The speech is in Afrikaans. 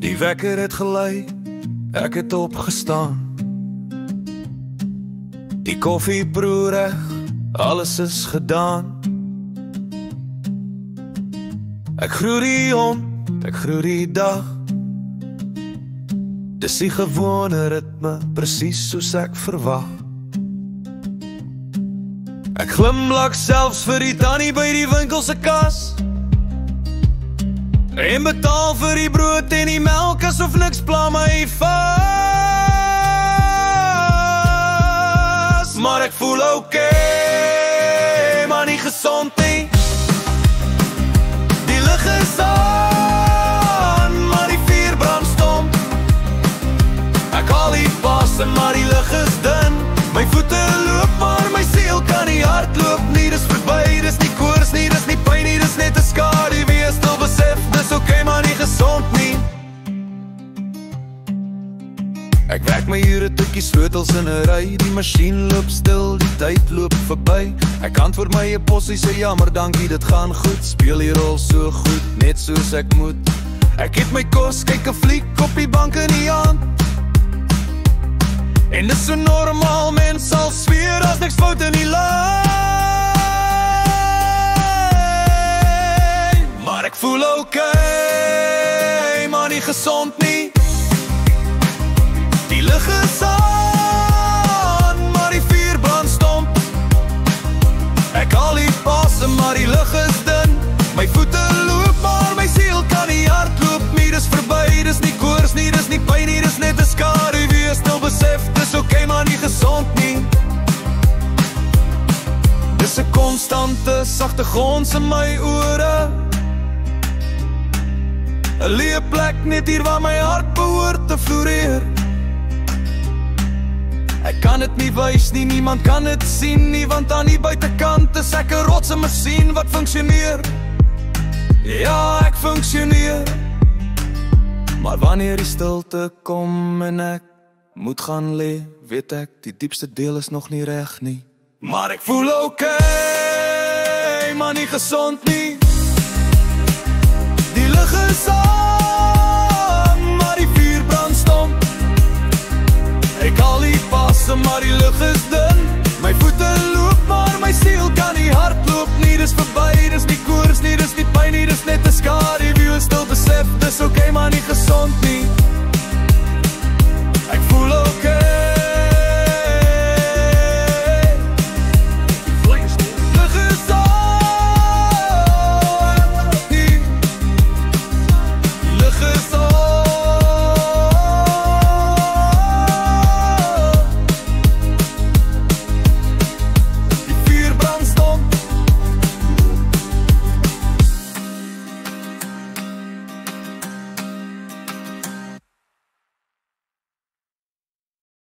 Die wekker het gelei, ek het opgestaan. Die koffie broer reg, alles is gedaan. Ek groet die hond, ek groet die dag. Dis die gewone ritme, presies soos ek verwag. Ek glimlach selfs vir die tannie by die winkel se kas. En betaal vir die brood en die melk asof niks pla my vas. Maar ek voel okay, maar nie gesond nie. Die lig is aan, maar die vuur brand stom. Ek haal die pas en maar die lig is dun. My voete loop maar my siel kan nie hardloop nie. Dis verby, dis nie koors nie, dis nie pyn nie, dis net 'n skadu wees. Stil besef, dis okay maar nie gesond nie. Ek werk my ure tukkie sleutels in 'n ry. Die masjien loop stil, die tyd loop verby. Ek antwoord my e-possie sê jammer dankie, dit gaan goed. Speel die rol so goed, net soos ek moet. Ek eet my kos, kyk 'n fliek op die bank in die hand. En dis so normaal, mens sal sweer as niks fout in die lyn. Maar ek voel okay, maar nie gesond nie. Die lig is aan, maar die vuur brand stomp. Ek haal die passe, maar die lig is dun. My voete loop, maar my siel kan nie hardloop nie. Dis verby, dis nie koors nie, dis nie pyn nie, dis net 'n skadu wees. Stil besef, dis okay maar nie gesond nie. Dis 'n konstante sagte gons in my ore. 'n leë plek net hier waar my hart behoort te floreer. Ek kan dit nie wys nie, niemand kan dit sien nie, want aan die buitekant is ek 'n rotse masjien wat funksioneer. Ja, ek funksioneer. Maar wanneer die stilte kom en ek moet gaan lê, weet ek, die diepste deel is nog nie reg nie. Maar ek voel okay, maar nie gesond nie. Die lig is aan, maar die vuur brand stomp. Ek haal die passe, maar die lig is dun. My voete loop, maar my siel kan nie hardloop nie.